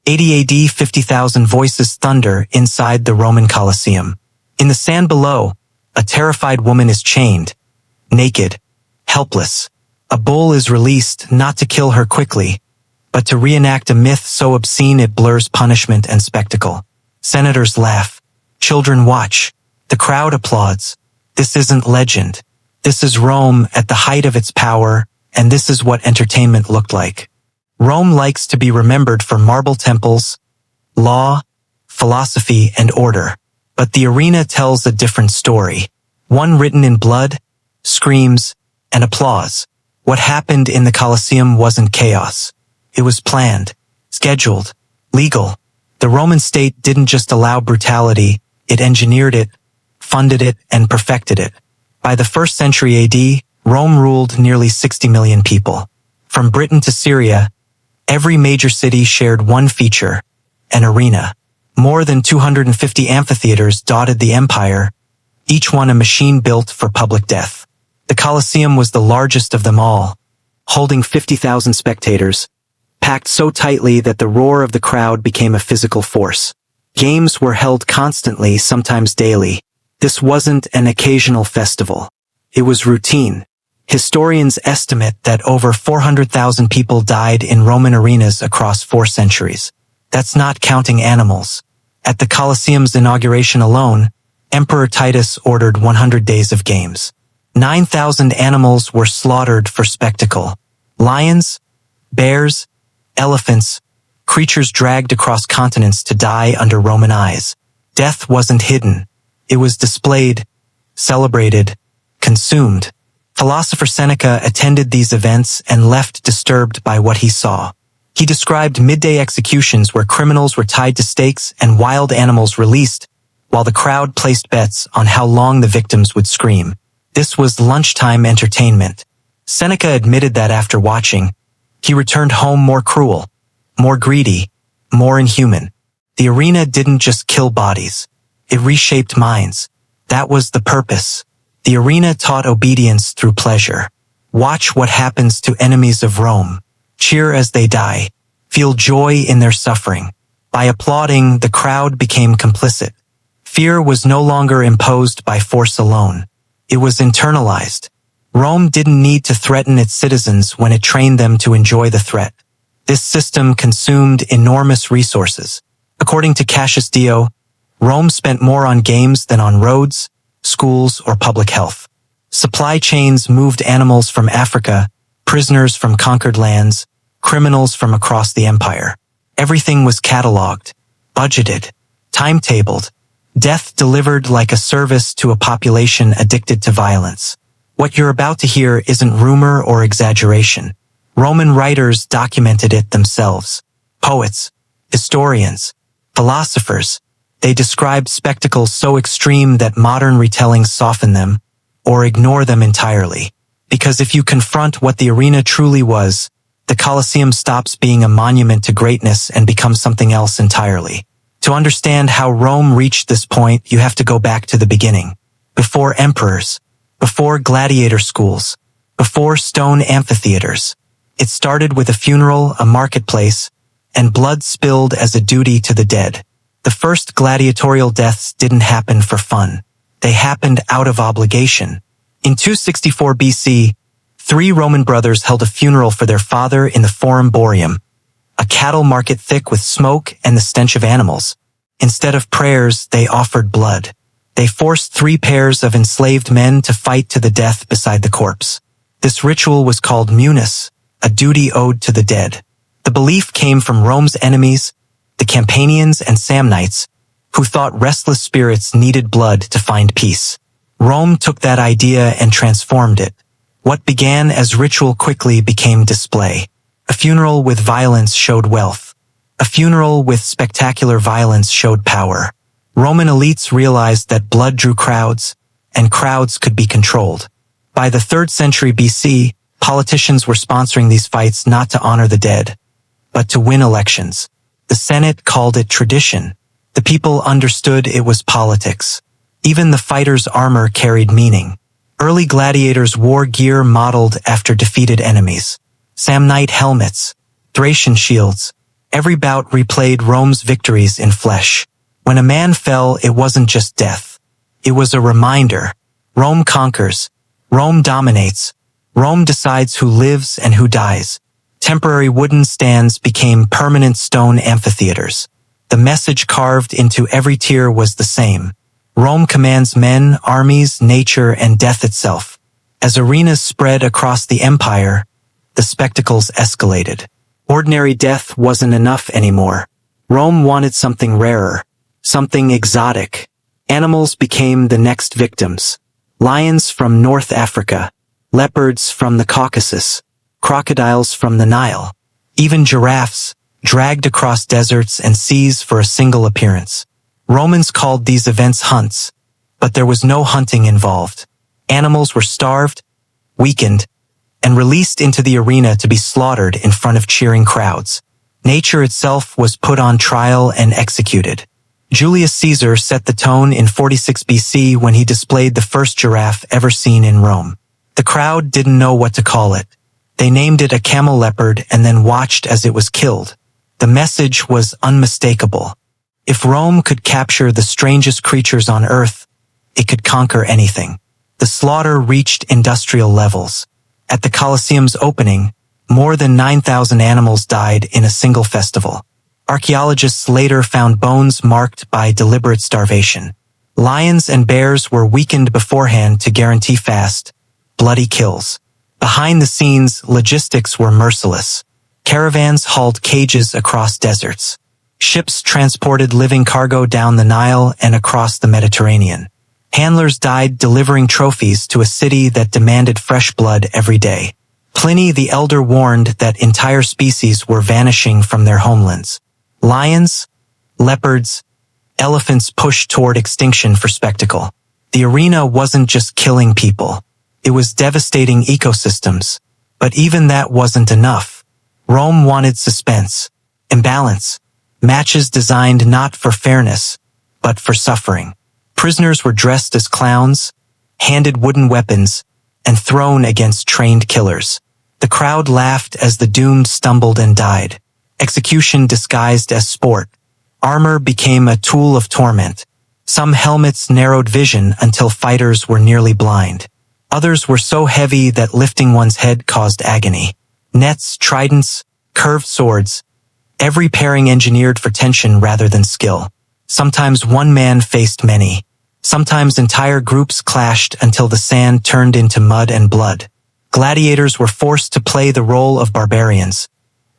80 AD, 50,000 voices thunder inside the Roman Colosseum. In the sand below, a terrified woman is chained, naked, helpless. A bull is released not to kill her quickly, but to reenact a myth so obscene it blurs punishment and spectacle. Senators laugh. Children watch. The crowd applauds. This isn't legend. This is Rome at the height of its power, and this is what entertainment looked like. Rome likes to be remembered for marble temples, law, philosophy, and order. But the arena tells a different story. One written in blood, screams, and applause. What happened in the Colosseum wasn't chaos. It was planned, scheduled, legal. The Roman state didn't just allow brutality, it engineered it, funded it, and perfected it. By the 1st century AD, Rome ruled nearly 60 million people. From Britain to Syria, every major city shared one feature, an arena. More than 250 amphitheaters dotted the empire, each one a machine built for public death. The Colosseum was the largest of them all, holding 50,000 spectators, packed so tightly that the roar of the crowd became a physical force. Games were held constantly, sometimes daily. This wasn't an occasional festival. It was routine. Historians estimate that over 400,000 people died in Roman arenas across 4 centuries. That's not counting animals. At the Colosseum's inauguration alone, Emperor Titus ordered 100 days of games. 9,000 animals were slaughtered for spectacle. Lions, bears, elephants, creatures dragged across continents to die under Roman eyes. Death wasn't hidden. It was displayed, celebrated, consumed. Philosopher Seneca attended these events and left disturbed by what he saw. He described midday executions where criminals were tied to stakes and wild animals released, while the crowd placed bets on how long the victims would scream. This was lunchtime entertainment. Seneca admitted that after watching, he returned home more cruel, more greedy, more inhuman. The arena didn't just kill bodies. It reshaped minds. That was the purpose. The arena taught obedience through pleasure. Watch what happens to enemies of Rome. Cheer as they die. Feel joy in their suffering. By applauding, the crowd became complicit. Fear was no longer imposed by force alone. It was internalized. Rome didn't need to threaten its citizens when it trained them to enjoy the threat. This system consumed enormous resources. According to Cassius Dio, Rome spent more on games than on roads, schools, or public health. Supply chains moved animals from Africa, prisoners from conquered lands, criminals from across the empire. Everything was cataloged, budgeted, timetabled, death delivered like a service to a population addicted to violence. What you're about to hear isn't rumor or exaggeration. Roman writers documented it themselves. Poets, historians, philosophers, they described spectacles so extreme that modern retellings soften them or ignore them entirely. Because if you confront what the arena truly was, the Colosseum stops being a monument to greatness and becomes something else entirely. To understand how Rome reached this point, you have to go back to the beginning. Before emperors, before gladiator schools, before stone amphitheaters. It started with a funeral, a marketplace, and blood spilled as a duty to the dead. The first gladiatorial deaths didn't happen for fun. They happened out of obligation. In 264 BC, 3 Roman brothers held a funeral for their father in the Forum Boarium, a cattle market thick with smoke and the stench of animals. Instead of prayers, they offered blood. They forced 3 pairs of enslaved men to fight to the death beside the corpse. This ritual was called munus, a duty owed to the dead. The belief came from Rome's enemies, the Campanians and Samnites, who thought restless spirits needed blood to find peace. Rome took that idea and transformed it. What began as ritual quickly became display. A funeral with violence showed wealth. A funeral with spectacular violence showed power. Roman elites realized that blood drew crowds, and crowds could be controlled. By the 3rd century BC, politicians were sponsoring these fights not to honor the dead, but to win elections. The Senate called it tradition. The people understood it was politics. Even the fighter's armor carried meaning. Early gladiators wore gear modeled after defeated enemies. Samnite helmets, Thracian shields, Every bout replayed Rome's victories in flesh. When a man fell, it wasn't just death. It was a reminder. Rome conquers. Rome dominates. Rome decides who lives and who dies. Temporary wooden stands became permanent stone amphitheaters. The message carved into every tier was the same. Rome commands men, armies, nature, and death itself. As arenas spread across the empire, the spectacles escalated. Ordinary death wasn't enough anymore. Rome wanted something rarer, something exotic. Animals became the next victims. Lions from North Africa, leopards from the Caucasus, crocodiles from the Nile, even giraffes, dragged across deserts and seas for a single appearance. Romans called these events hunts, but there was no hunting involved. Animals were starved, weakened, and released into the arena to be slaughtered in front of cheering crowds. Nature itself was put on trial and executed. Julius Caesar set the tone in 46 BC when he displayed the first giraffe ever seen in Rome. The crowd didn't know what to call it. They named it a camel leopard and then watched as it was killed. The message was unmistakable. If Rome could capture the strangest creatures on earth, it could conquer anything. The slaughter reached industrial levels. At the Colosseum's opening, more than 9,000 animals died in a single festival. Archaeologists later found bones marked by deliberate starvation. Lions and bears were weakened beforehand to guarantee fast, bloody kills. Behind the scenes, logistics were merciless. Caravans hauled cages across deserts. Ships transported living cargo down the Nile and across the Mediterranean. Handlers died delivering trophies to a city that demanded fresh blood every day. Pliny the Elder warned that entire species were vanishing from their homelands. Lions, leopards, elephants pushed toward extinction for spectacle. The arena wasn't just killing people. It was devastating ecosystems. But even that wasn't enough. Rome wanted suspense, imbalance, matches designed not for fairness, but for suffering. Prisoners were dressed as clowns, handed wooden weapons, and thrown against trained killers. The crowd laughed as the doomed stumbled and died. Execution disguised as sport. Armor became a tool of torment. Some helmets narrowed vision until fighters were nearly blind. Others were so heavy that lifting one's head caused agony. Nets, tridents, curved swords, every pairing engineered for tension rather than skill. Sometimes one man faced many. Sometimes entire groups clashed until the sand turned into mud and blood. Gladiators were forced to play the role of barbarians,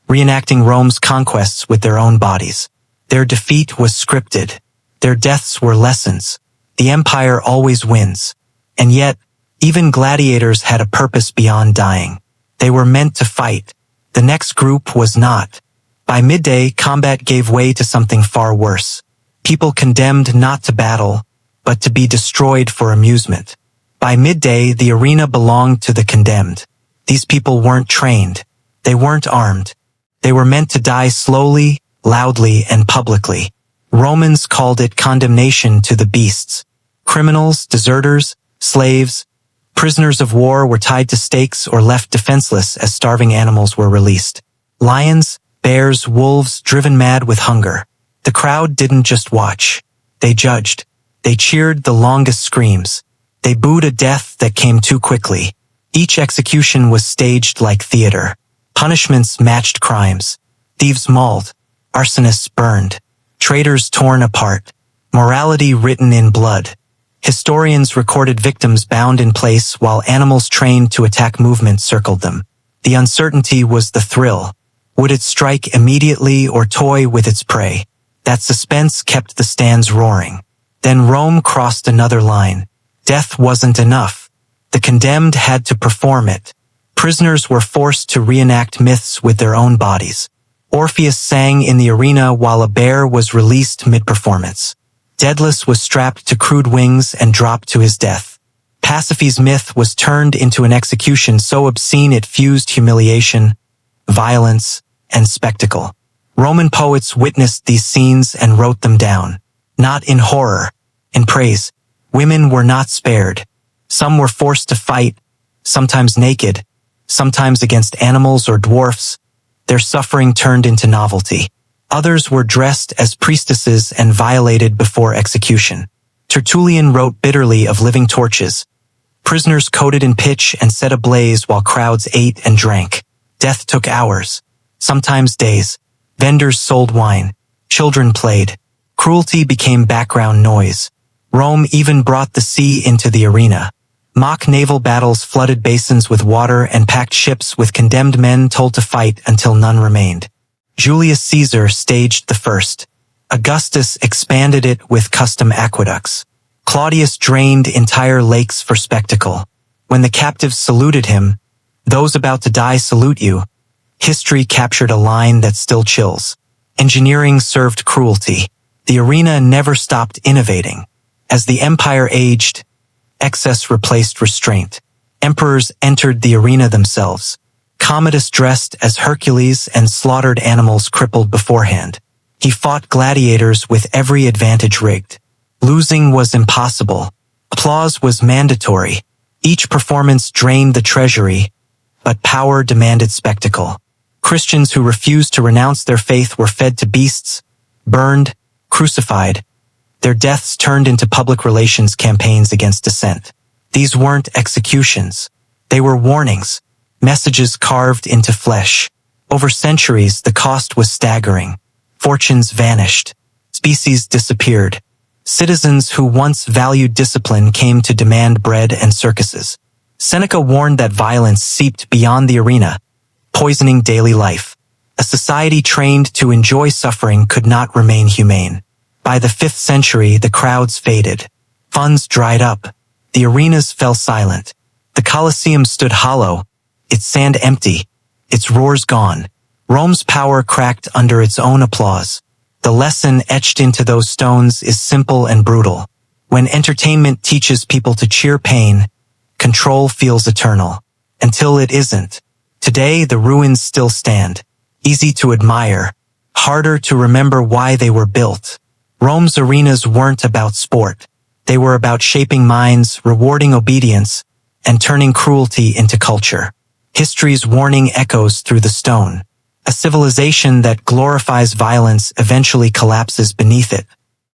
reenacting Rome's conquests with their own bodies. Their defeat was scripted. Their deaths were lessons. The empire always wins. And yet, even gladiators had a purpose beyond dying. They were meant to fight. The next group was not. By midday, combat gave way to something far worse. People condemned not to battle, but to be destroyed for amusement. By midday, the arena belonged to the condemned. These people weren't trained. They weren't armed. They were meant to die slowly, loudly, and publicly. Romans called it condemnation to the beasts. Criminals, deserters, slaves, prisoners of war were tied to stakes or left defenseless as starving animals were released. Lions, bears, wolves, driven mad with hunger. The crowd didn't just watch. They judged. They cheered the longest screams. They booed a death that came too quickly. Each execution was staged like theater. Punishments matched crimes. Thieves mauled. Arsonists burned. Traitors torn apart. Morality written in blood. Historians recorded victims bound in place while animals trained to attack movement circled them. The uncertainty was the thrill. Would it strike immediately or toy with its prey? That suspense kept the stands roaring. Then Rome crossed another line. Death wasn't enough. The condemned had to perform it. Prisoners were forced to reenact myths with their own bodies. Orpheus sang in the arena while a bear was released mid-performance. Daedalus was strapped to crude wings and dropped to his death. Pasiphae's myth was turned into an execution so obscene it fused humiliation, violence, and spectacle. Roman poets witnessed these scenes and wrote them down. Not in horror, in praise. Women were not spared. Some were forced to fight, sometimes naked, sometimes against animals or dwarfs. Their suffering turned into novelty. Others were dressed as priestesses and violated before execution. Tertullian wrote bitterly of living torches. Prisoners coated in pitch and set ablaze while crowds ate and drank. Death took hours, sometimes days. Vendors sold wine. Children played. Cruelty became background noise. Rome even brought the sea into the arena. Mock naval battles flooded basins with water and packed ships with condemned men told to fight until none remained. Julius Caesar staged the first. Augustus expanded it with custom aqueducts. Claudius drained entire lakes for spectacle. When the captives saluted him, "Those about to die salute you," history captured a line that still chills. Engineering served cruelty. The arena never stopped innovating. As the empire aged, excess replaced restraint. Emperors entered the arena themselves. Commodus dressed as Hercules and slaughtered animals crippled beforehand. He fought gladiators with every advantage rigged. Losing was impossible. Applause was mandatory. Each performance drained the treasury, but power demanded spectacle. Christians who refused to renounce their faith were fed to beasts, burned, crucified. Their deaths turned into public relations campaigns against dissent. These weren't executions. They were warnings, messages carved into flesh. Over centuries, the cost was staggering. Fortunes vanished. Species disappeared. Citizens who once valued discipline came to demand bread and circuses. Seneca warned that violence seeped beyond the arena, poisoning daily life. A society trained to enjoy suffering could not remain humane. By the 5th century, the crowds faded. Funds dried up. The arenas fell silent. The Colosseum stood hollow, its sand empty, its roars gone. Rome's power cracked under its own applause. The lesson etched into those stones is simple and brutal. When entertainment teaches people to cheer pain, control feels eternal. Until it isn't. Today, the ruins still stand. Easy to admire, harder to remember why they were built. Rome's arenas weren't about sport. They were about shaping minds, rewarding obedience, and turning cruelty into culture. History's warning echoes through the stone. A civilization that glorifies violence eventually collapses beneath it.